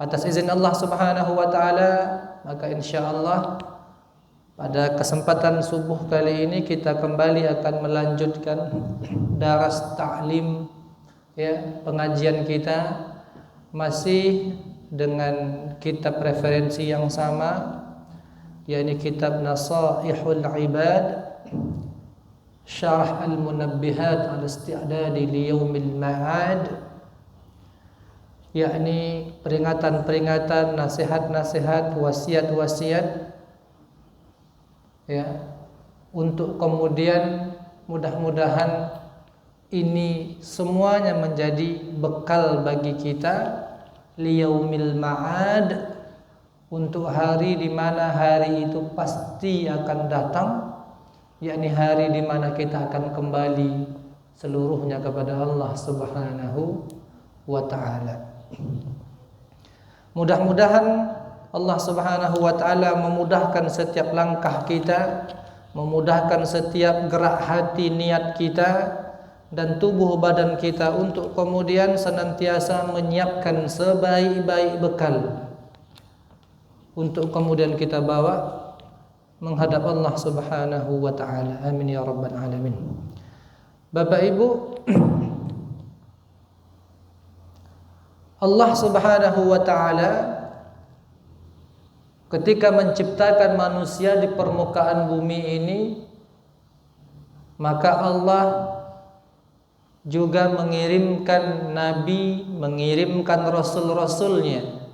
Atas izin Allah Subhanahu wa taala, maka insyaallah pada kesempatan subuh kali ini kita kembali akan melanjutkan daras ta'lim, ya, pengajian kita masih dengan kitab referensi yang sama, yakni kitab Nasaihul Ibad Syarah Al-Munabbihat Al-Isti'dadi li Yaumil Ma'ad, yakni peringatan-peringatan, nasihat-nasihat, wasiat-wasiat, ya, untuk kemudian mudah-mudahan ini semuanya menjadi bekal bagi kita liyaumil ma'ad, untuk hari di mana hari itu pasti akan datang, yakni hari di mana kita akan kembali seluruhnya kepada Allah Subhanahu wa taala. Mudah-mudahan Allah Subhanahu wa taala memudahkan setiap langkah kita, memudahkan setiap gerak hati niat kita dan tubuh badan kita untuk kemudian senantiasa menyiapkan sebaik-baik bekal untuk kemudian kita bawa menghadap Allah Subhanahu wa taala. Amin ya rabbal alamin. Bapak Ibu, Allah Subhanahu wa taala ketika menciptakan manusia di permukaan bumi ini, maka Allah juga mengirimkan nabi, mengirimkan rasul-rasulnya,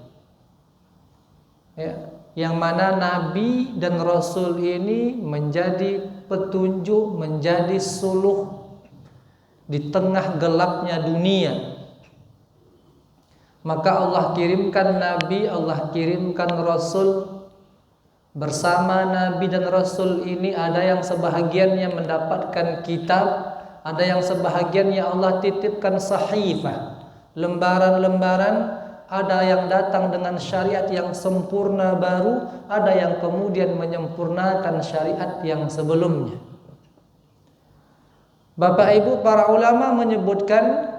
ya, yang mana nabi dan rasul ini menjadi petunjuk, menjadi suluh di tengah gelapnya dunia. Maka Allah kirimkan nabi, Allah kirimkan rasul. Bersama nabi dan rasul ini ada yang sebahagiannya mendapatkan kitab, ada yang sebahagiannya Allah titipkan sahifah, lembaran-lembaran, ada yang datang dengan syariat yang sempurna baru, ada yang kemudian menyempurnakan syariat yang sebelumnya. Bapak Ibu, para ulama menyebutkan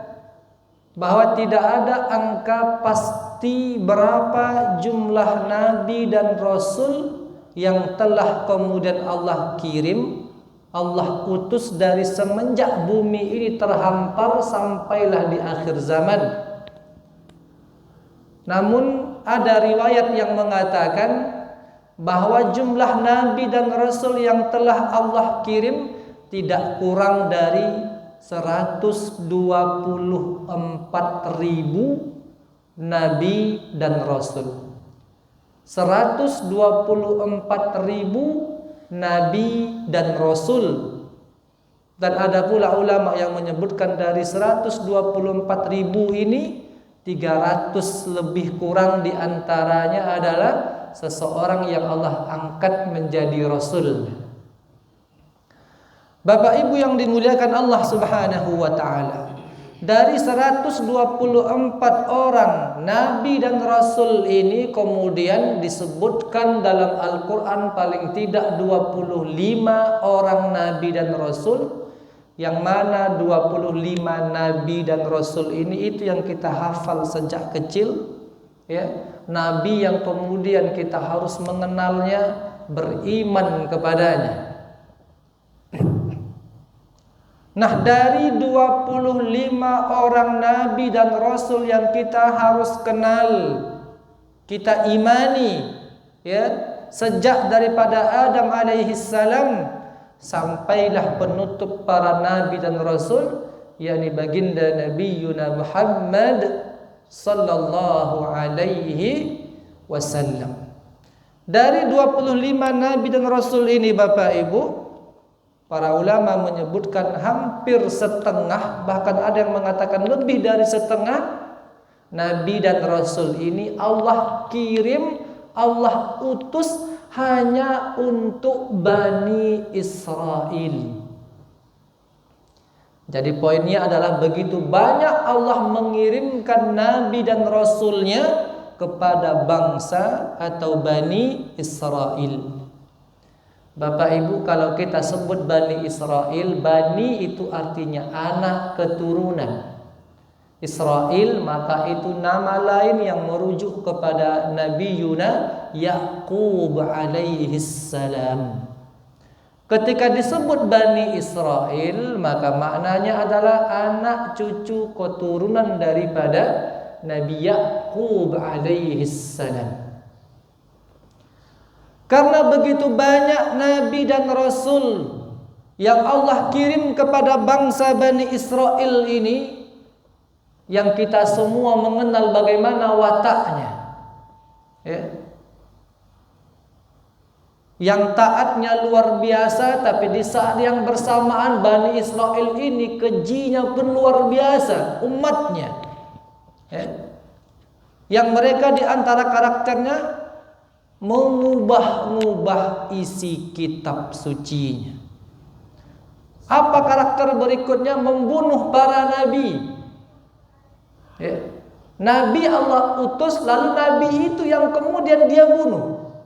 bahwa tidak ada angka pasti berapa jumlah nabi dan rasul yang telah kemudian Allah kirim, Allah utus dari semenjak bumi ini terhampar sampailah di akhir zaman. Namun ada riwayat yang mengatakan bahwa jumlah nabi dan rasul yang telah Allah kirim tidak kurang dari 124.000 nabi dan rasul. 124.000 nabi dan rasul. Dan ada pula ulama yang menyebutkan dari 124.000 ini 300 lebih kurang diantaranya adalah seseorang yang Allah angkat menjadi rasul. Bapak Ibu yang dimuliakan Allah Subhanahu wa taala, dari 124 orang nabi dan rasul ini kemudian disebutkan dalam Al-Qur'an paling tidak 25 orang nabi dan rasul, yang mana 25 nabi dan rasul ini itu yang kita hafal sejak kecil, ya, nabi yang kemudian kita harus mengenalnya, beriman kepadanya. Nah, dari 25 orang nabi dan rasul yang kita harus kenal, kita imani, ya, sejak daripada Adam alaihi salam sampailah penutup para nabi dan rasul, yakni baginda Nabiyuna Muhammad sallallahu alaihi wasallam. Dari 25 nabi dan rasul ini, Bapak Ibu, para ulama menyebutkan hampir setengah, bahkan ada yang mengatakan lebih dari setengah nabi dan rasul ini Allah kirim, Allah utus hanya untuk Bani Israel. Jadi poinnya adalah begitu banyak Allah mengirimkan nabi dan rasulnya kepada bangsa atau Bani Israel. Bapak Ibu, kalau kita sebut Bani Israel, Bani itu artinya anak, keturunan. Israel, maka itu nama lain yang merujuk kepada Nabi Yaqub alaihi salam. Ketika disebut Bani Israel, maka maknanya adalah anak cucu keturunan daripada Nabi Yaqub alaihi salam. Karena begitu banyak nabi dan rasul yang Allah kirim kepada bangsa Bani Israel ini, yang kita semua mengenal bagaimana wataknya, ya. Yang taatnya luar biasa, tapi di saat yang bersamaan Bani Israel ini kejinya pun luar biasa umatnya, ya. Yang mereka di antara karakternya mengubah-ubah isi kitab sucinya. Apa karakter berikutnya? Membunuh para nabi. Ya. Nabi Allah utus, lalu nabi itu yang kemudian dia bunuh.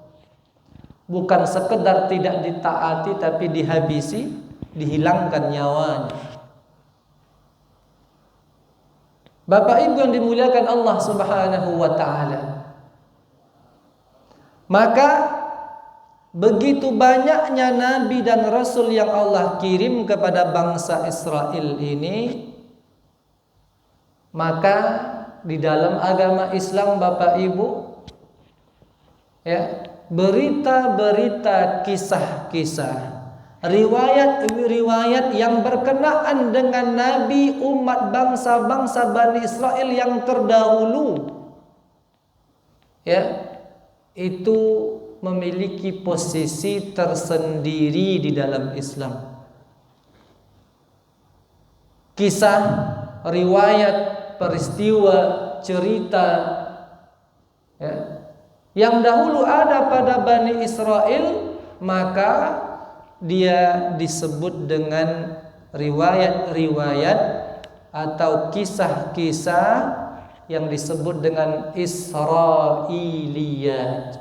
Bukan sekedar tidak ditaati, tapi dihabisi, dihilangkan nyawanya. Bapak Ibu yang dimuliakan Allah Subhanahu wa taala. Maka begitu banyaknya nabi dan rasul yang Allah kirim kepada bangsa Israel ini, maka di dalam agama Islam Bapak Ibu, ya, berita-berita, kisah-kisah, riwayat-riwayat yang berkenaan dengan nabi umat bangsa-bangsa Bani Israel yang terdahulu, ya, itu memiliki posisi tersendiri di dalam Islam. Kisah, riwayat, peristiwa, cerita, ya, yang dahulu ada pada Bani Israel, maka dia disebut dengan riwayat-riwayat atau kisah-kisah yang disebut dengan Israiliyat.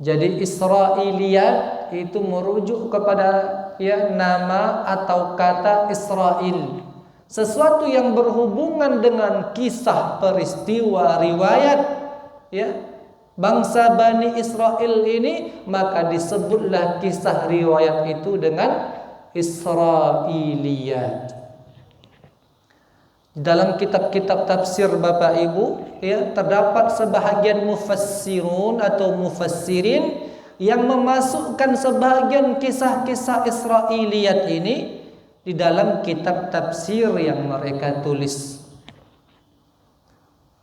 Jadi Israiliyat itu merujuk kepada, ya, nama atau kata Israel. Sesuatu yang berhubungan dengan kisah, peristiwa, riwayat, ya, bangsa Bani Israel ini, maka disebutlah kisah riwayat itu dengan Israiliyat. Dalam kitab-kitab tafsir Bapak Ibu, ya, terdapat sebahagian mufassirun atau mufassirin yang memasukkan sebahagian kisah-kisah Israiliyat ini di dalam kitab tafsir yang mereka tulis.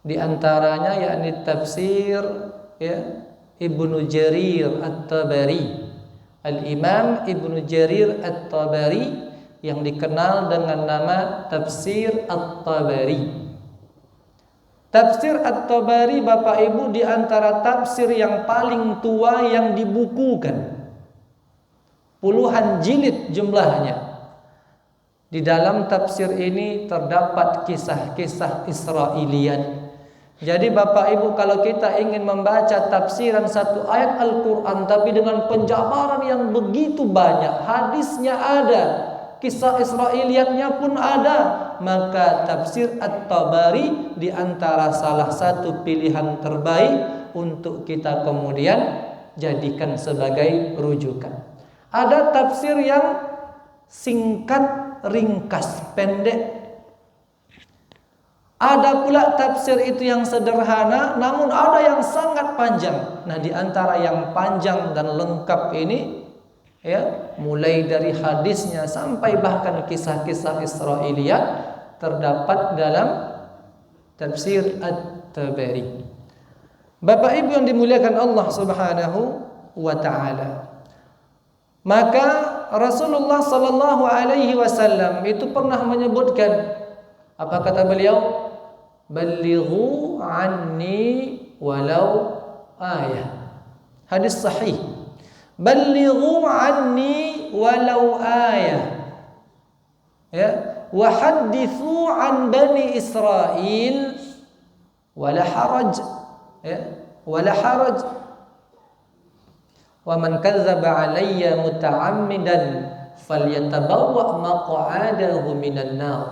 Di antaranya yakni tafsir, ya, Ibnu Jarir At-Tabari, Al-Imam Ibnu Jarir At-Tabari, yang dikenal dengan nama Tafsir At-Tabari. Tafsir At-Tabari Bapak Ibu di antara tafsir yang paling tua yang dibukukan. Puluhan jilid jumlahnya. Di dalam tafsir ini terdapat kisah-kisah Israiliyat. Jadi Bapak Ibu, kalau kita ingin membaca tafsiran satu ayat Al-Quran tapi dengan penjabaran yang begitu banyak, hadisnya ada, kisah Israiliyatnya pun ada, maka tafsir At-Tabari di antara salah satu pilihan terbaik untuk kita kemudian jadikan sebagai rujukan. Ada tafsir yang singkat, ringkas, pendek. Ada pula tafsir itu yang sederhana, namun ada yang sangat panjang. Nah, di antara yang panjang dan lengkap ini, ya, mulai dari hadisnya sampai bahkan kisah-kisah Israiliyat terdapat dalam tafsir At-Tabari. Bapak Ibu yang dimuliakan Allah Subhanahu wa taala. Maka Rasulullah sallallahu alaihi wasallam itu pernah menyebutkan, apa kata beliau? Ballighu anni walau ayah. Hadis sahih. Ballighu anni walau ayah. Ya, wa hadithu an bani Israil wala haraj. Ya, wala haraj. Wa man kadzdzaba alayya muta'ammidan falyatabawwa maq'adahu minan nar.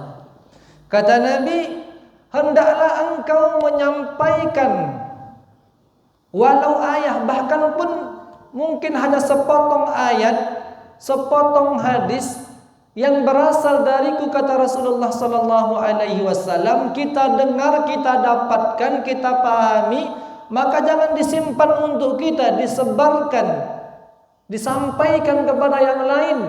Kata Nabi, hendaklah engkau menyampaikan walau ayat, bahkan pun mungkin hanya sepotong ayat, sepotong hadis yang berasal dariku, kata Rasulullah sallallahu alaihi wasallam, kita dengar, kita dapatkan, kita pahami, maka jangan disimpan untuk kita, disebarkan, disampaikan kepada yang lain.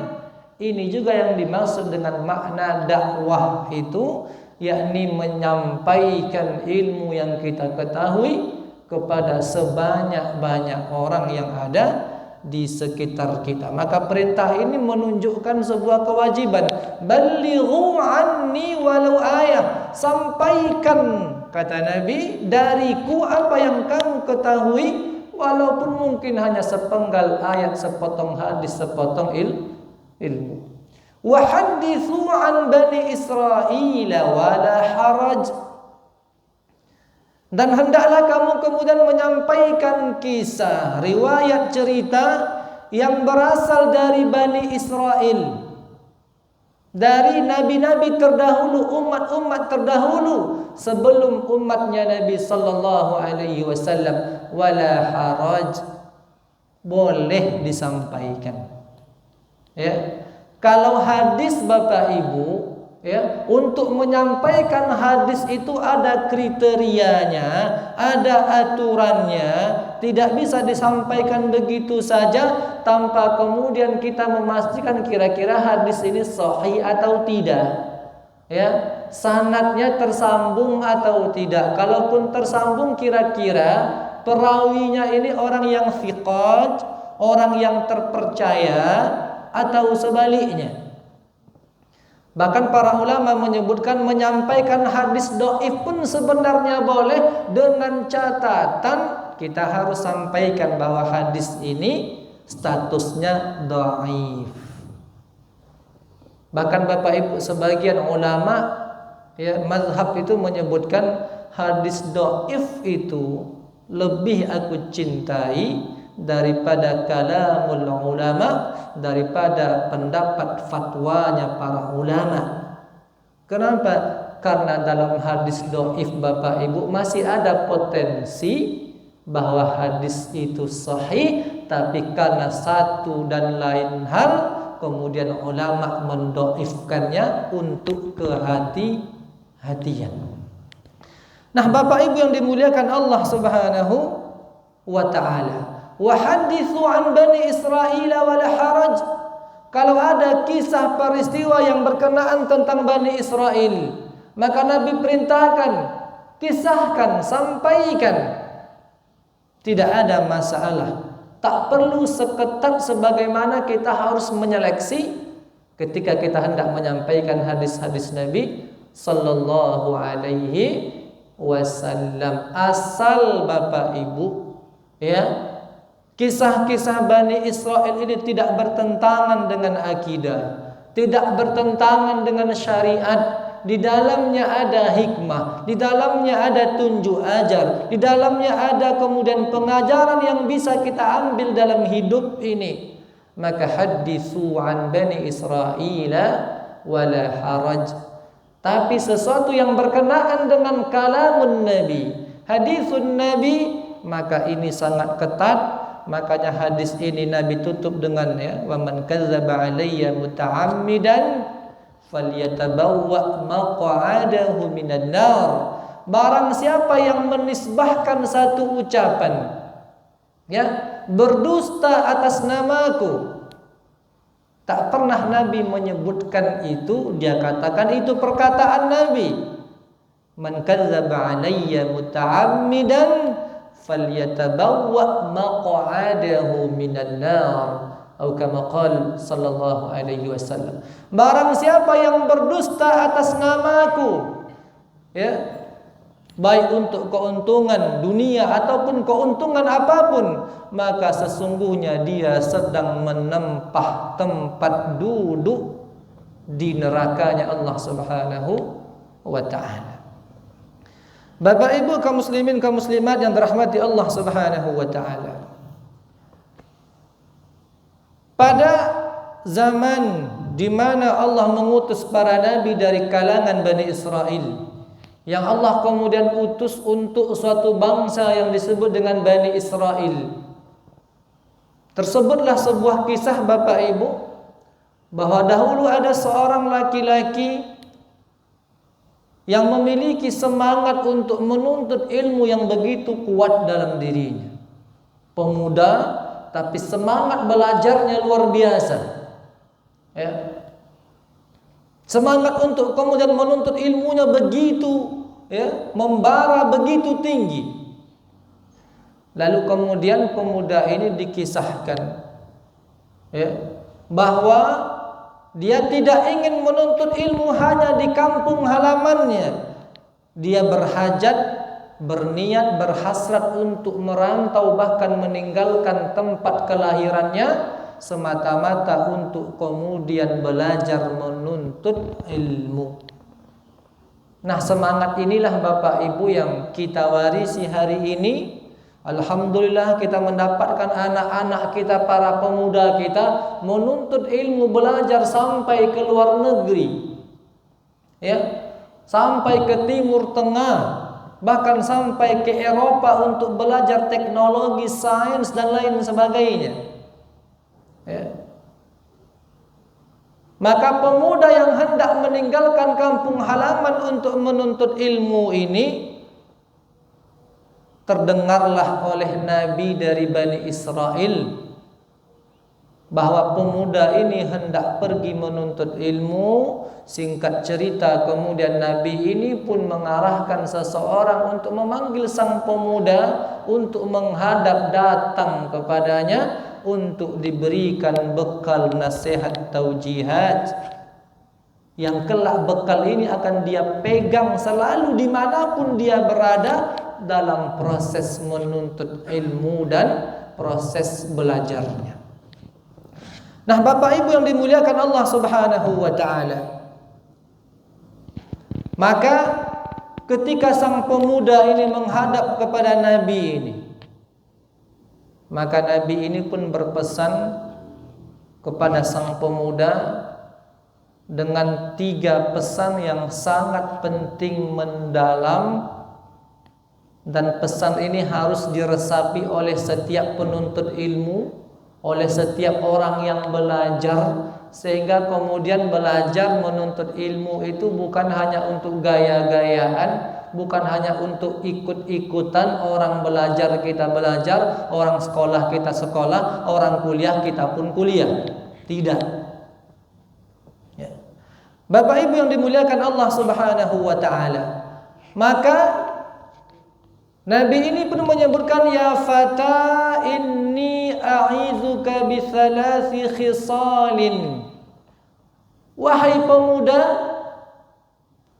Ini juga yang dimaksud dengan makna dakwah itu, yakni menyampaikan ilmu yang kita ketahui kepada sebanyak-banyak orang yang ada di sekitar kita. Maka perintah ini menunjukkan sebuah kewajiban. Ballighu anni walau ayah. Sampaikan, kata Nabi, dariku apa yang kamu ketahui, walaupun mungkin hanya sepenggal ayat, sepotong hadis, sepotong ilmu. Wa hadithu an bani Israil wala haraj. Dan hendaklah kamu kemudian menyampaikan kisah, riwayat, cerita yang berasal dari Bani Israel, dari nabi-nabi terdahulu, umat-umat terdahulu sebelum umatnya Nabi sallallahu alaihi wasallam. Wala haraj, boleh disampaikan. Ya, kalau hadis Bapak Ibu, ya, untuk menyampaikan hadis itu ada kriterianya, ada aturannya, tidak bisa disampaikan begitu saja tanpa kemudian kita memastikan kira-kira hadis ini sahih atau tidak. Ya, sanadnya tersambung atau tidak. Kalaupun tersambung, kira-kira perawinya ini orang yang thiqat, orang yang terpercaya, atau sebaliknya. Bahkan para ulama menyebutkan menyampaikan hadis dhaif pun sebenarnya boleh, dengan catatan kita harus sampaikan bahwa hadis ini statusnya dhaif. Bahkan Bapak Ibu, sebagian ulama, ya, mazhab itu menyebutkan hadis dhaif itu lebih aku cintai daripada kalamul ulama, daripada pendapat fatwanya para ulama. Kenapa? Karena dalam hadis dhaif Bapak Ibu masih ada potensi bahwa hadis itu sahih, tapi karena satu dan lain hal kemudian ulama mendhaifkannya untuk kehati-hatian. Nah, Bapak Ibu yang dimuliakan Allah Subhanahu wa taala, wa hadithu an bani Israil wala haraj. Kalau ada kisah peristiwa yang berkenaan tentang Bani Israel, maka Nabi perintahkan, kisahkan, sampaikan. Tidak ada masalah. Tak perlu seketat sebagaimana kita harus menyeleksi ketika kita hendak menyampaikan hadis-hadis Nabi sallallahu alaihi wasallam. Asal Bapak Ibu, ya, kisah-kisah Bani Israel ini tidak bertentangan dengan akidah, tidak bertentangan dengan syariat. Di dalamnya ada hikmah, di dalamnya ada tunjuk ajar, di dalamnya ada kemudian pengajaran yang bisa kita ambil dalam hidup ini. Maka hadithu an Bani Israil wala haraj. Tapi sesuatu yang berkenaan dengan kalamun Nabi, hadithun Nabi, maka ini sangat ketat. Makanya hadis ini Nabi tutup dengan, ya, wa man kadzdzaba alayya muta'ammidan falyatabawwa maq'adahu minan nar. Barang siapa yang menisbahkan satu ucapan, ya, berdusta atas namaku, tak pernah Nabi menyebutkan itu, dia katakan itu perkataan Nabi. Man kadzdzaba alayya muta'ammidan falyatabawwa maq'adahu minan nar, atau kama qala sallallahu alaihi wasallam. Barang siapa yang berdusta atas namaku, ya, baik untuk keuntungan dunia ataupun keuntungan apapun, maka sesungguhnya dia sedang menempah tempat duduk di nerakanya Allah Subhanahu wa taala. Bapak Ibu kaum muslimin kaum muslimat yang dirahmati Allah Subhanahu wa taala. Pada zaman di mana Allah mengutus para nabi dari kalangan Bani Israel, yang Allah kemudian utus untuk suatu bangsa yang disebut dengan Bani Israel. Tersebutlah sebuah kisah Bapak Ibu, bahwa dahulu ada seorang laki-laki yang memiliki semangat untuk menuntut ilmu yang begitu kuat dalam dirinya. Pemuda, tapi semangat belajarnya luar biasa. Ya. Semangat untuk kemudian menuntut ilmunya begitu, ya, membara begitu tinggi. Lalu kemudian pemuda ini dikisahkan, ya, bahwa dia tidak ingin menuntut ilmu hanya di kampung halamannya. Dia berhajat, berniat, berhasrat untuk merantau, bahkan meninggalkan tempat kelahirannya semata-mata untuk kemudian belajar menuntut ilmu. Nah, semangat inilah Bapak Ibu yang kita warisi hari ini. Alhamdulillah kita mendapatkan anak-anak kita, para pemuda kita menuntut ilmu, belajar sampai ke luar negeri, ya, sampai ke Timur Tengah, bahkan sampai ke Eropa untuk belajar teknologi, sains dan lain sebagainya, ya. Maka pemuda yang hendak meninggalkan kampung halaman untuk menuntut ilmu ini, terdengarlah oleh Nabi dari Bani Israel bahwa pemuda ini hendak pergi menuntut ilmu. Singkat cerita, kemudian Nabi ini pun mengarahkan seseorang untuk memanggil sang pemuda untuk menghadap datang kepadanya untuk diberikan bekal nasihat taujihat, yang kelak bekal ini akan dia pegang selalu dimanapun dia berada dalam proses menuntut ilmu dan proses belajarnya. Nah, Bapak Ibu yang dimuliakan Allah Subhanahu wa taala, maka ketika sang pemuda ini menghadap kepada Nabi ini, maka Nabi ini pun berpesan kepada sang pemuda dengan 3 pesan yang sangat penting, mendalam. Dan pesan ini harus diresapi oleh setiap penuntut ilmu, oleh setiap orang yang belajar, sehingga kemudian belajar menuntut ilmu itu bukan hanya untuk gaya-gayaan, bukan hanya untuk ikut-ikutan. Orang belajar kita belajar, orang sekolah kita sekolah, orang kuliah kita pun kuliah. Tidak. Ya. Bapak Ibu yang dimuliakan Allah Subhanahu wa taala, maka Nabi ini pun menyebutkan, ya fata inni a'izuka bi thalathi khisalin. Wahai pemuda,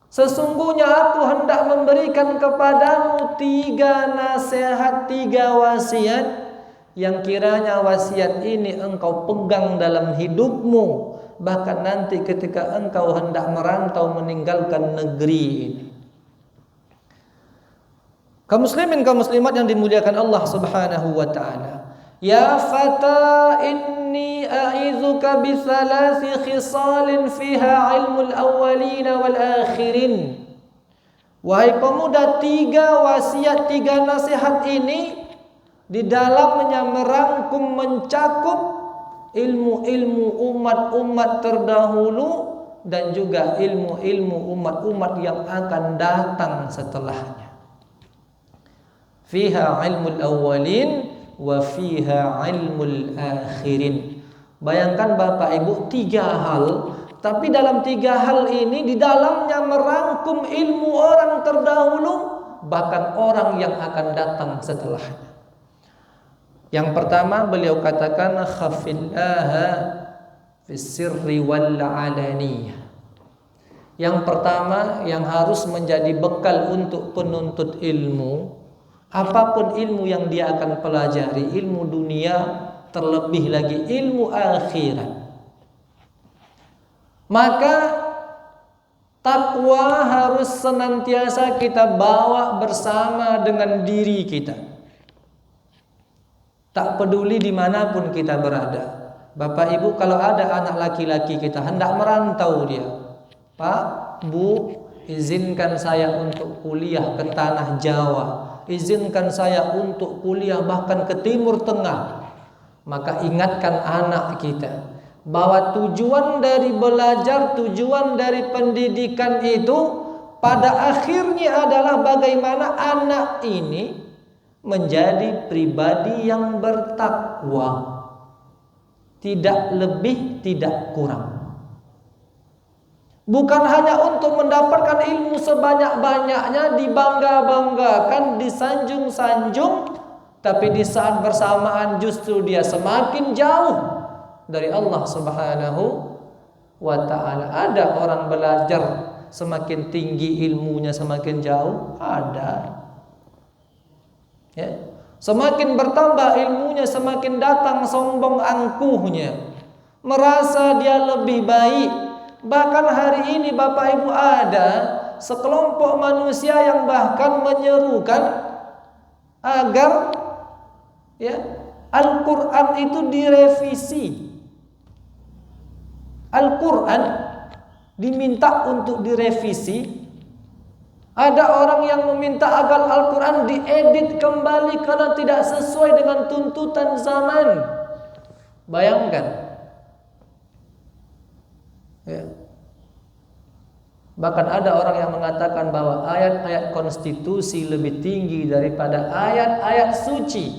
sesungguhnya aku hendak memberikan kepadamu 3 nasihat, 3 wasiat, yang kiranya wasiat ini engkau pegang dalam hidupmu, bahkan nanti ketika engkau hendak merantau meninggalkan negeri ini. Kaum muslimin, kaum muslimat yang dimuliakan Allah Subhanahu wa taala. Ya fata inni a'izuka bi thalathi khisalin fiha ilmul awwalin wal akhirin. Wahai pemuda, 3 wasiat, 3 nasihat ini di dalamnya merangkum, mencakup ilmu-ilmu umat-umat terdahulu dan juga ilmu-ilmu umat-umat yang akan datang setelahnya. Fiha ilmul awwalin wa fiha ilmul akhirin. Bayangkan Bapak Ibu, 3 hal, tapi dalam 3 hal ini di dalamnya merangkum ilmu orang terdahulu, bahkan orang yang akan datang setelahnya. Yang pertama beliau katakan, khafillaha fis sirri wal alaniyah. Yang pertama yang harus menjadi bekal untuk penuntut ilmu, apapun ilmu yang dia akan pelajari, ilmu dunia, terlebih lagi ilmu akhirat, maka takwa harus senantiasa kita bawa bersama dengan diri kita. Tak peduli dimanapun kita berada, Bapak Ibu, kalau ada anak laki-laki kita hendak merantau dia, Pak, Bu, izinkan saya untuk kuliah ke tanah Jawa, izinkan saya untuk kuliah bahkan ke Timur Tengah. Maka ingatkan anak kita bahwa tujuan dari belajar, tujuan dari pendidikan itu pada akhirnya adalah bagaimana anak ini menjadi pribadi yang bertakwa. Tidak lebih, tidak kurang. Bukan hanya untuk mendapatkan ilmu sebanyak-banyaknya, dibangga-banggakan, disanjung-sanjung, tapi di saat bersamaan justru dia semakin jauh dari Allah Subhanahu wa ta'ala. Ada orang belajar semakin tinggi ilmunya semakin jauh, ada. Ya. Semakin bertambah ilmunya, semakin datang sombong angkuhnya, merasa dia lebih baik. Bahkan hari ini Bapak Ibu ada sekelompok manusia yang bahkan menyerukan agar Al-Quran itu direvisi. Al-Quran diminta untuk direvisi. Ada orang yang meminta agar Al-Quran diedit kembali karena tidak sesuai dengan tuntutan zaman. Bayangkan. Ya. Bahkan ada orang yang mengatakan bahwa ayat-ayat konstitusi lebih tinggi daripada ayat-ayat suci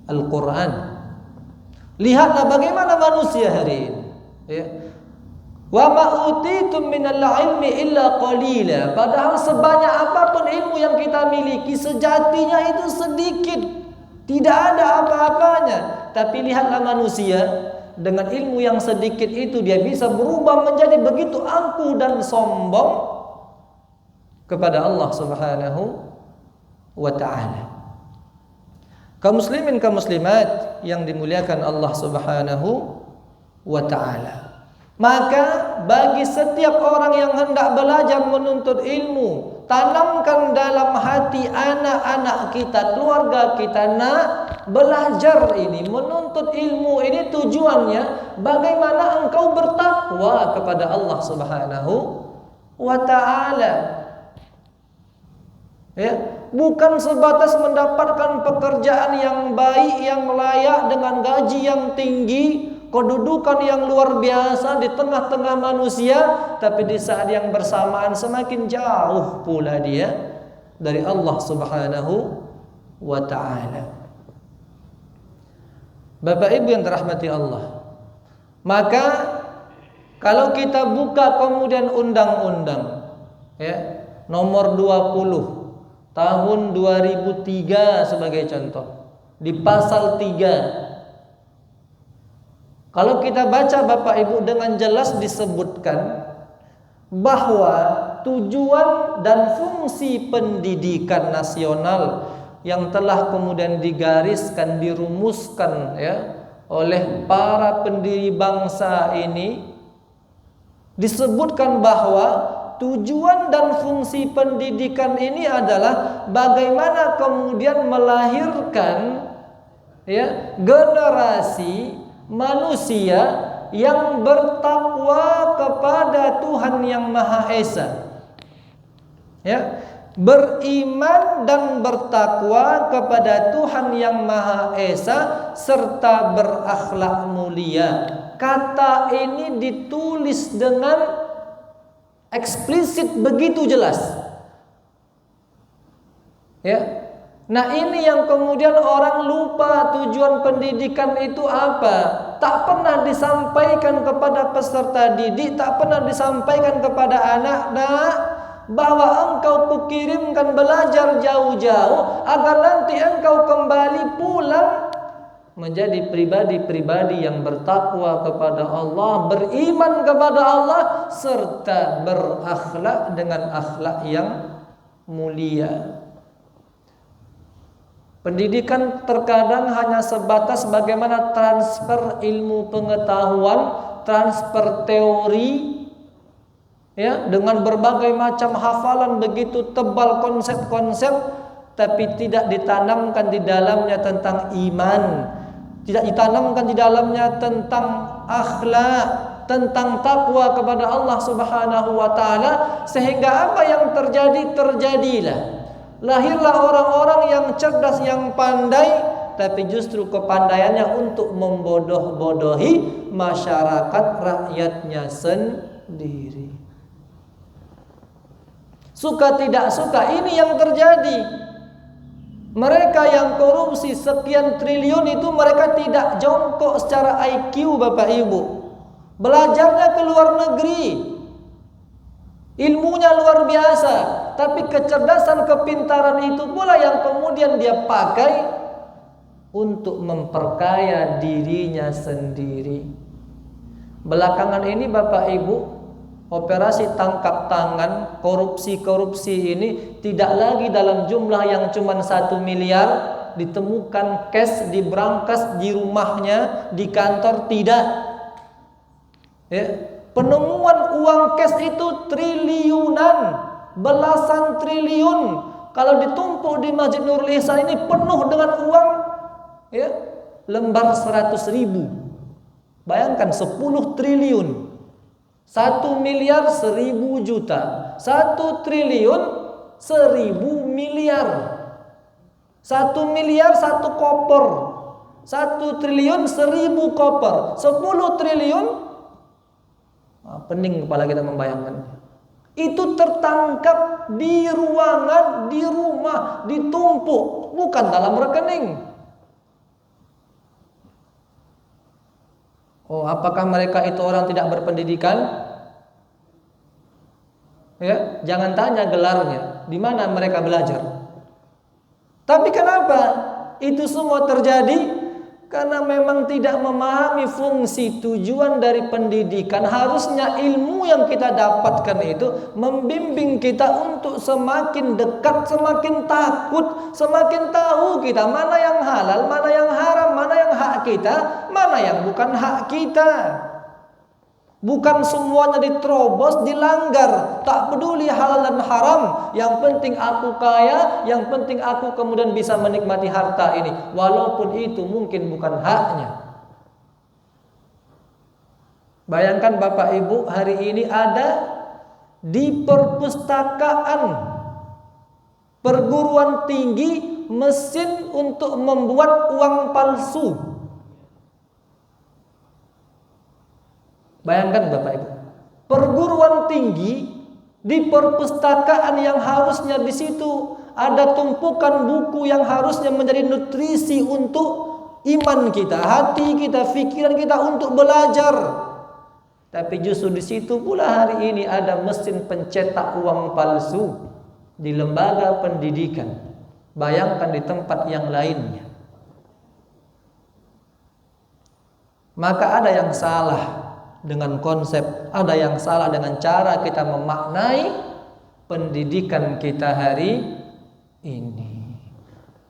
Al-Quran. Lihatlah bagaimana manusia hari ini. Ya. Wa ma utitum minal ilmi illa qalila. Padahal sebanyak apapun ilmu yang kita miliki, sejatinya itu sedikit, tidak ada apa-apanya. Tapi lihatlah manusia, dengan ilmu yang sedikit itu dia bisa berubah menjadi begitu angkuh dan sombong kepada Allah Subhanahu wa ta'ala. Kaum muslimin, kaum muslimat yang dimuliakan Allah Subhanahu wa ta'ala. Maka bagi setiap orang yang hendak belajar menuntut ilmu, tanamkan dalam hati anak-anak kita, keluarga kita, nak belajar ini, menuntut ilmu ini tujuannya bagaimana engkau bertakwa kepada Allah Subhanahu wa ta'ala. Ya, bukan sebatas mendapatkan pekerjaan yang baik, yang layak dengan gaji yang tinggi, kedudukan yang luar biasa di tengah-tengah manusia, tapi di saat yang bersamaan semakin jauh pula dia dari Allah Subhanahu wa ta'ala. Bapak Ibu yang dirahmati Allah, maka kalau kita buka kemudian undang-undang nomor 20 tahun 2003 sebagai contoh, di pasal 3, kalau kita baca Bapak Ibu, dengan jelas disebutkan bahwa tujuan dan fungsi pendidikan nasional yang telah kemudian digariskan, dirumuskan oleh para pendiri bangsa ini, disebutkan bahwa tujuan dan fungsi pendidikan ini adalah bagaimana kemudian melahirkan generasi manusia yang bertakwa kepada Tuhan yang Maha Esa. Beriman dan bertakwa kepada Tuhan yang Maha Esa serta berakhlak mulia. Kata ini ditulis dengan eksplisit begitu jelas. Nah, ini yang kemudian orang lupa tujuan pendidikan itu apa. Tak pernah disampaikan kepada peserta didik, tak pernah disampaikan kepada anak-anak bahwa engkau kukirimkan belajar jauh-jauh agar nanti engkau kembali pulang menjadi pribadi-pribadi yang bertakwa kepada Allah, beriman kepada Allah, serta berakhlak dengan akhlak yang mulia. Pendidikan terkadang hanya sebatas bagaimana transfer ilmu pengetahuan, transfer teori, dengan berbagai macam hafalan begitu tebal konsep-konsep, tapi tidak ditanamkan di dalamnya tentang iman, tidak ditanamkan di dalamnya tentang akhlak, tentang takwa kepada Allah Subhanahu wa taala, sehingga apa yang terjadi terjadilah. Lahirlah orang-orang yang cerdas, yang pandai, tapi justru kepandaiannya untuk membodoh-bodohi masyarakat rakyatnya sendiri. Suka tidak suka, ini yang terjadi. Mereka yang korupsi sekian triliun itu mereka tidak jongkok secara IQ, Bapak Ibu. Belajarnya ke luar negeri, ilmunya luar biasa, tapi kecerdasan, kepintaran itu pula yang kemudian dia pakai untuk memperkaya dirinya sendiri. Belakangan ini Bapak Ibu, operasi tangkap tangan korupsi-korupsi ini tidak lagi dalam jumlah yang cuma 1 miliar, ditemukan cash di brankas di rumahnya, di kantor, tidak. Ya, penemuan uang cash itu triliunan, belasan triliun. Kalau ditumpuk di Masjid Nurul Ihsan ini penuh dengan uang, ya, lembar 100.000. Bayangkan 10 triliun. 1 miliar 1000 juta, 1 triliun 1000 miliar, 1 miliar 1 koper, 1 triliun 1000 koper, 10 triliun. Pening kepala kita membayangkannya. Itu tertangkap di ruangan, di rumah, ditumpuk, bukan dalam rekening. Oh, apakah mereka itu orang tidak berpendidikan? Ya, jangan tanya gelarnya, di mana mereka belajar. Tapi kenapa itu semua terjadi? Karena memang tidak memahami fungsi tujuan dari pendidikan. Harusnya ilmu yang kita dapatkan itu membimbing kita untuk semakin dekat, semakin takut, semakin tahu kita mana yang halal, mana yang haram, mana yang hak kita, mana yang bukan hak kita. Bukan semuanya diterobos, dilanggar. Tak peduli halal dan haram, yang penting aku kaya, yang penting aku kemudian bisa menikmati harta ini, walaupun itu mungkin bukan haknya. Bayangkan Bapak Ibu, hari ini ada di perpustakaan perguruan tinggi mesin untuk membuat uang palsu. Bayangkan Bapak Ibu, perguruan tinggi di perpustakaan yang harusnya di situ ada tumpukan buku yang harusnya menjadi nutrisi untuk iman kita, hati kita, pikiran kita untuk belajar. Tapi justru di situ pula hari ini ada mesin pencetak uang palsu di lembaga pendidikan. Bayangkan di tempat yang lainnya. Maka ada yang salah dengan konsep, ada yang salah dengan cara kita memaknai pendidikan kita hari ini.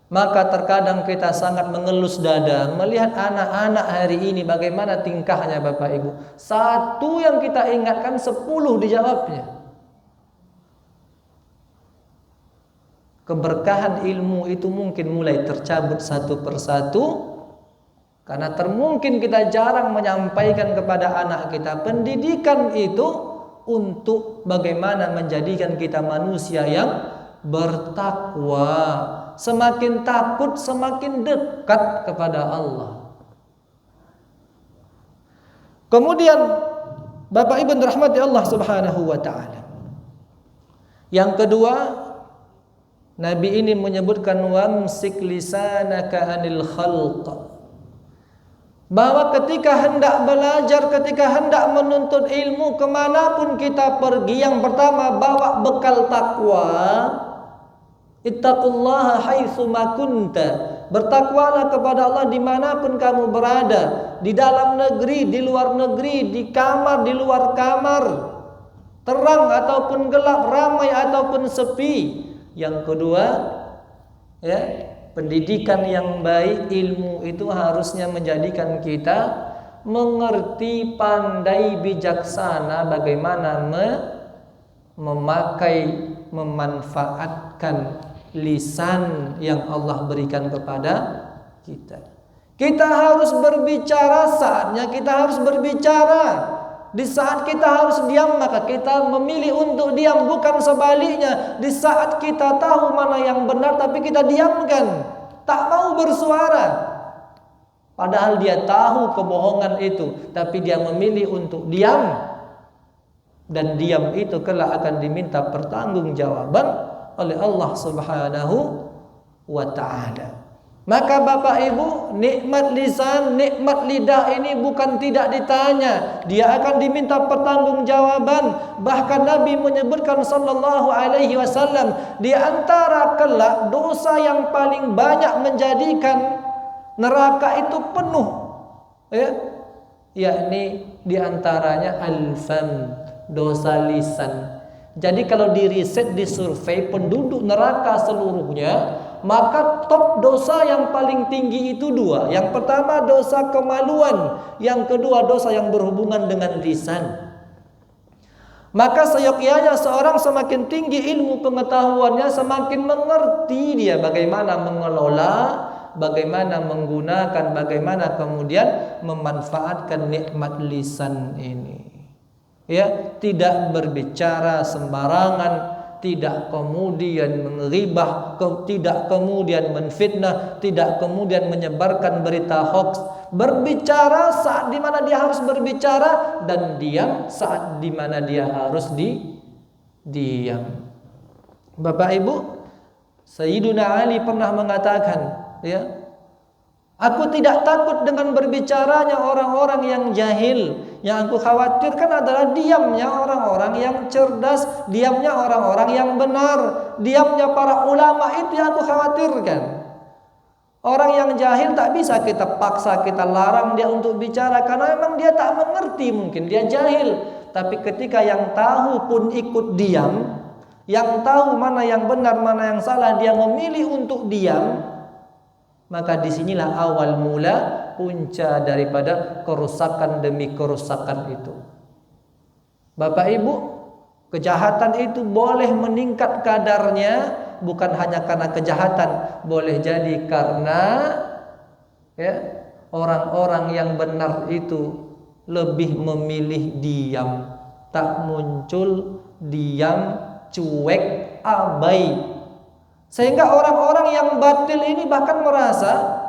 Maka terkadang kita sangat mengelus dada melihat anak-anak hari ini bagaimana tingkahnya Bapak Ibu. Satu yang kita ingatkan 10 dijawabnya. Keberkahan ilmu itu mungkin mulai tercabut satu persatu. Karena termungkin kita jarang menyampaikan kepada anak kita pendidikan itu untuk bagaimana menjadikan kita manusia yang bertakwa. Semakin takut, semakin dekat kepada Allah. Kemudian Bapak Ibu rahmati Allah Subhanahu wa taala. Yang kedua, Nabi ini menyebutkan wamsik lisanaka anil khalq. Bahwa ketika hendak belajar, ketika hendak menuntut ilmu, kemanapun kita pergi, yang pertama bawa bekal takwa. Ittaqullaha haitsuma kunta. Bertakwalah kepada Allah dimanapun kamu berada, di dalam negeri, di luar negeri, di kamar, di luar kamar, terang ataupun gelap, ramai ataupun sepi. Yang kedua, ya, pendidikan yang baik, ilmu itu harusnya menjadikan kita mengerti, pandai, bijaksana bagaimana memakai, memanfaatkan lisan yang Allah berikan kepada kita. Kita harus berbicara saatnya kita harus berbicara. Di saat kita harus diam, maka kita memilih untuk diam, bukan sebaliknya. Di saat kita tahu mana yang benar tapi kita diamkan, tak mau bersuara. Padahal dia tahu kebohongan itu, tapi dia memilih untuk diam. Dan diam itu kelak akan diminta pertanggungjawaban oleh Allah Subhanahu wa ta'ala. Maka Bapak Ibu, nikmat lisan, nikmat lidah ini bukan tidak ditanya, dia akan diminta pertanggungjawaban. Bahkan Nabi menyebutkan sallallahu alaihi wasallam, di antara kelak dosa yang paling banyak menjadikan neraka itu penuh, yakni di antaranya al-fam, dosa lisan. Jadi kalau diriset, disurvei penduduk neraka seluruhnya, maka top dosa yang paling tinggi itu dua. Yang pertama dosa kemaluan, yang kedua dosa yang berhubungan dengan lisan. Maka seyogyanya seorang semakin tinggi ilmu pengetahuannya, semakin mengerti dia bagaimana mengelola, bagaimana menggunakan, bagaimana kemudian memanfaatkan nikmat lisan ini. Ya, tidak berbicara sembarangan, tidak kemudian menggibah, tidak kemudian menfitnah, tidak kemudian menyebarkan berita hoax. Berbicara saat di mana dia harus berbicara, dan diam saat di mana dia harus diam. Bapak Ibu, Sayyiduna Ali pernah mengatakan, aku tidak takut dengan berbicaranya orang-orang yang jahil. Yang aku khawatirkan adalah diamnya orang-orang yang cerdas, diamnya orang-orang yang benar, diamnya para ulama, itu yang aku khawatirkan. Orang yang jahil tak bisa kita paksa, kita larang dia untuk bicara, karena memang dia tak mengerti, mungkin dia jahil. Tapi ketika yang tahu pun ikut diam, yang tahu mana yang benar, mana yang salah, dia memilih untuk diam, maka disinilah awal mula punca daripada kerusakan demi kerusakan itu. Bapak Ibu, kejahatan itu boleh meningkat kadarnya, bukan hanya karena kejahatan, boleh jadi karena orang-orang yang benar itu lebih memilih diam, tak muncul, diam, cuek, abai. Sehingga orang-orang yang batil ini bahkan merasa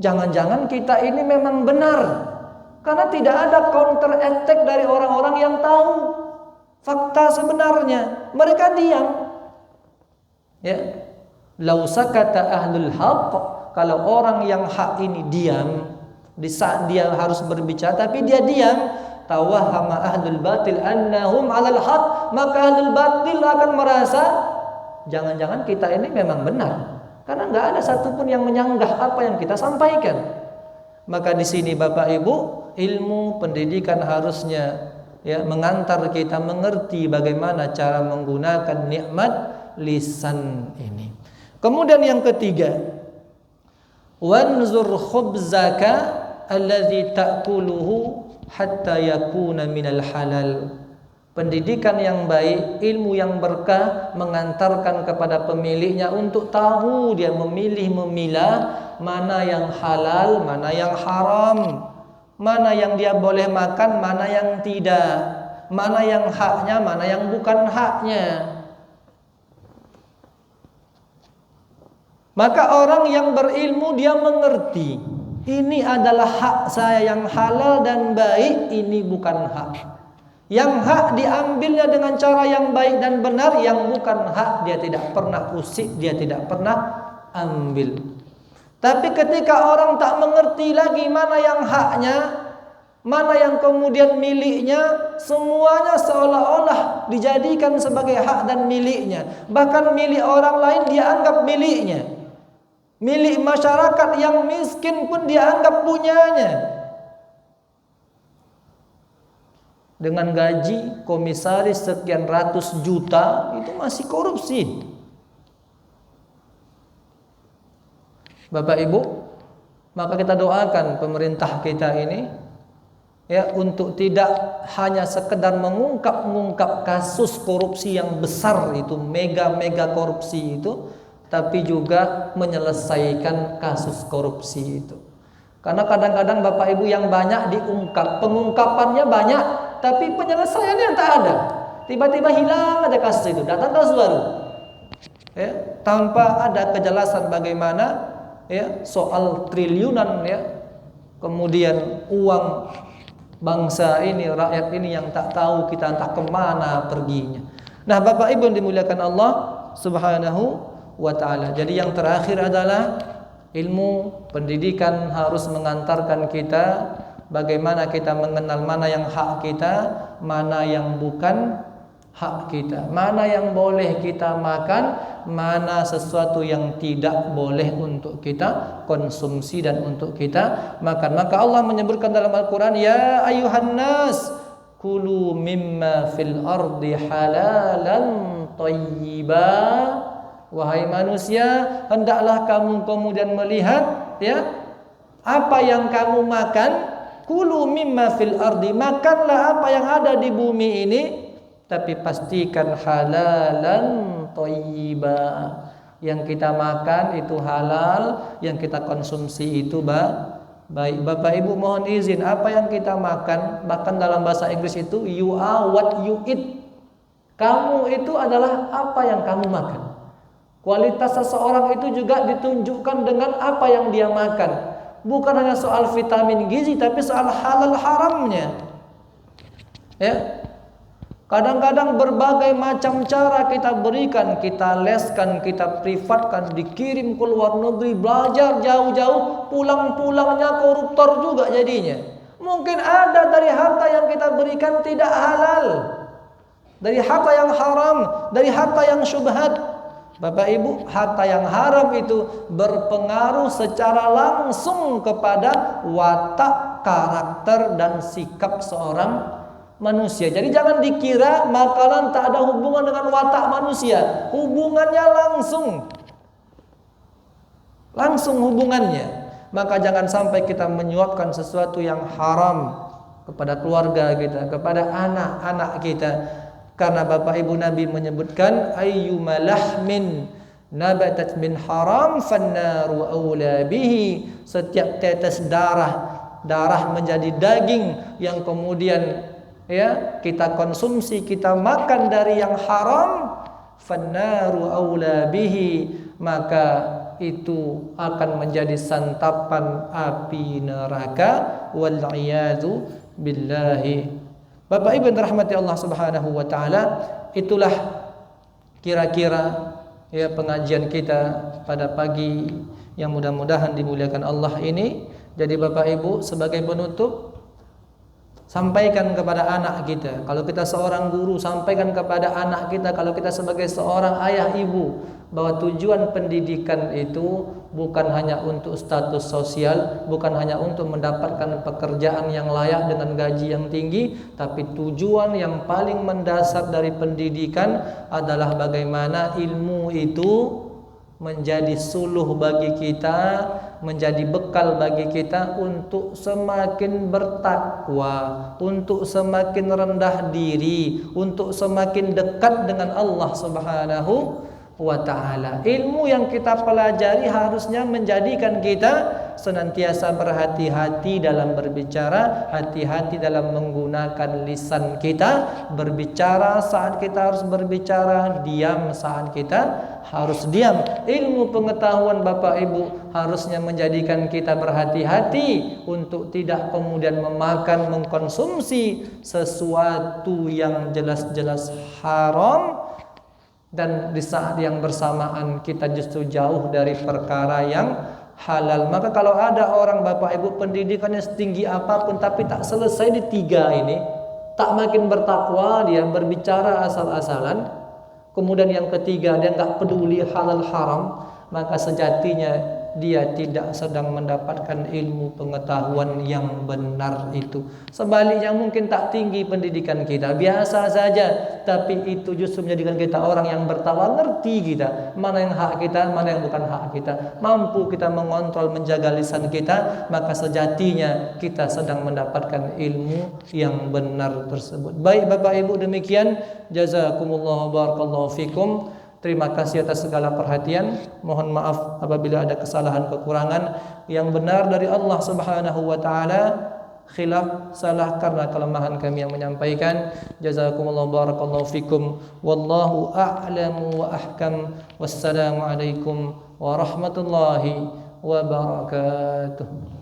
jangan-jangan kita ini memang benar, karena tidak ada counter attack dari orang-orang yang tahu fakta sebenarnya. Mereka diam. Lau sakata ahlul haq, kalau orang yang hak ini diam di saat dia harus berbicara tapi dia diam, tawahhama ahlul batil annahum 'alal haq, maka ahlul batil akan merasa jangan-jangan kita ini memang benar, karena nggak ada satupun yang menyanggah apa yang kita sampaikan. Maka di sini Bapak Ibu, ilmu pendidikan harusnya mengantar kita mengerti bagaimana cara menggunakan nikmat lisan ini. Kemudian yang ketiga, wanzur khubzaka alladzi ta'kuluhu hatta yakuna minal halal. Pendidikan yang baik, ilmu yang berkah mengantarkan kepada pemiliknya untuk tahu dia memilah mana yang halal, mana yang haram, mana yang dia boleh makan, mana yang tidak, mana yang haknya, mana yang bukan haknya. Maka orang yang berilmu dia mengerti, ini adalah hak saya yang halal dan baik, ini bukan hak. Yang hak diambilnya dengan cara yang baik dan benar, yang bukan hak dia tidak pernah usik, dia tidak pernah ambil. Tapi ketika orang tak mengerti lagi mana yang haknya, mana yang kemudian miliknya, semuanya seolah-olah dijadikan sebagai hak dan miliknya. Bahkan milik orang lain dia anggap miliknya. Milik masyarakat yang miskin pun dia anggap punyanya. Dengan gaji komisaris sekian ratus juta, itu masih korupsi. Bapak Ibu, maka kita doakan pemerintah kita ini untuk tidak hanya sekedar mengungkap kasus korupsi yang besar itu, mega korupsi itu, tapi juga menyelesaikan kasus korupsi itu. Karena kadang-kadang Bapak Ibu yang banyak diungkap, pengungkapannya banyak, tapi penyelesaiannya tak ada. Tiba-tiba hilang ada kasus itu, datang kasus baru. Ya, tanpa ada kejelasan bagaimana ya soal triliunan ya, kemudian uang bangsa ini, rakyat ini yang tak tahu kita entah kemana perginya. Nah, Bapak Ibu yang dimuliakan Allah Subhanahu wa ta'ala. Jadi yang terakhir adalah ilmu pendidikan harus mengantarkan kita bagaimana kita mengenal mana yang hak kita, mana yang bukan hak kita, mana yang boleh kita makan, mana sesuatu yang tidak boleh untuk kita konsumsi dan untuk kita makan. Maka Allah menyebutkan dalam Al-Quran, ya ayuhan nas kulu mimma fil ardi halalan thayyiba. Wahai manusia, hendaklah kamu kemudian melihat ya apa yang kamu makan. Kulu mimma fil ardi, makanlah apa yang ada di bumi ini, tapi pastikan halalan thayyiba. Yang kita makan itu halal, yang kita konsumsi itu baik. Bapak Ibu mohon izin, apa yang kita makan, bahkan dalam bahasa Inggris itu you are what you eat. Kamu itu adalah apa yang kamu makan. Kualitas seseorang itu juga ditunjukkan dengan apa yang dia makan. Bukan hanya soal vitamin gizi, tapi soal halal haramnya. Ya. Kadang-kadang berbagai macam cara kita berikan, kita leskan, kita privatkan, dikirim ke luar negeri, belajar jauh-jauh, pulang-pulangnya koruptor juga jadinya. Mungkin ada dari harta yang kita berikan tidak halal, dari harta yang haram, dari harta yang syubhat. Bapak Ibu, harta yang haram itu berpengaruh secara langsung kepada watak, karakter, dan sikap seorang manusia. Jadi jangan dikira makanan tak ada hubungan dengan watak manusia. Hubungannya langsung hubungannya. Maka jangan sampai kita menyuapkan sesuatu yang haram kepada keluarga kita, kepada anak-anak kita. Karena Bapak Ibu Nabi menyebutkan ayyuma lahmin nabatat min haram fannaru aula bihi. Setiap tetes darah menjadi daging yang kemudian ya kita konsumsi, kita makan dari yang haram, fannaru aula bihi, maka itu akan menjadi santapan api neraka, wal iyadu billahi. Bapak Ibu yang dirahmati Allah Subhanahu wa taala, itulah kira-kira ya pengajian kita pada pagi yang mudah-mudahan dimuliakan Allah ini. Jadi Bapak Ibu sebagai penutup, sampaikan kepada anak kita. Kalau kita seorang guru, sampaikan kepada anak kita. Kalau kita sebagai seorang ayah ibu, bahwa tujuan pendidikan itu bukan hanya untuk status sosial, bukan hanya untuk mendapatkan pekerjaan yang layak dengan gaji yang tinggi, tapi tujuan yang paling mendasar dari pendidikan adalah bagaimana ilmu itu menjadi suluh bagi kita, menjadi bekal bagi kita untuk semakin bertakwa, untuk semakin rendah diri, untuk semakin dekat dengan Allah Subhanahu wa ta'ala. Ilmu yang kita pelajari harusnya menjadikan kita senantiasa berhati-hati dalam berbicara, hati-hati dalam menggunakan lisan kita, berbicara saat kita harus berbicara, diam saat kita harus diam. Ilmu pengetahuan Bapak Ibu harusnya menjadikan kita berhati-hati untuk tidak kemudian memakan, mengkonsumsi sesuatu yang jelas-jelas haram, dan di saat yang bersamaan kita justru jauh dari perkara yang halal. Maka kalau ada orang Bapak Ibu pendidikannya setinggi apapun tapi tak selesai di tiga ini, tak makin bertakwa, dia berbicara asal-asalan, kemudian yang ketiga dia enggak peduli halal haram, maka sejatinya dia tidak sedang mendapatkan ilmu pengetahuan yang benar itu. Sebaliknya mungkin tak tinggi pendidikan kita, biasa saja, tapi itu justru menjadikan kita orang yang bertakwa, ngerti kita mana yang hak kita, mana yang bukan hak kita, mampu kita mengontrol, menjaga lisan kita, maka sejatinya kita sedang mendapatkan ilmu yang benar tersebut. Baik Bapak Ibu, demikian jazakumullah barakallahu fikum. Terima kasih atas segala perhatian. Mohon maaf apabila ada kesalahan kekurangan. Yang benar dari Allah Subhanahu wa taala, khilaf salah karena kelemahan kami yang menyampaikan. Jazakumullahu barakallahu fikum. Wallahu a'lamu wa ahkam. Wassalamualaikum warahmatullahi wabarakatuh.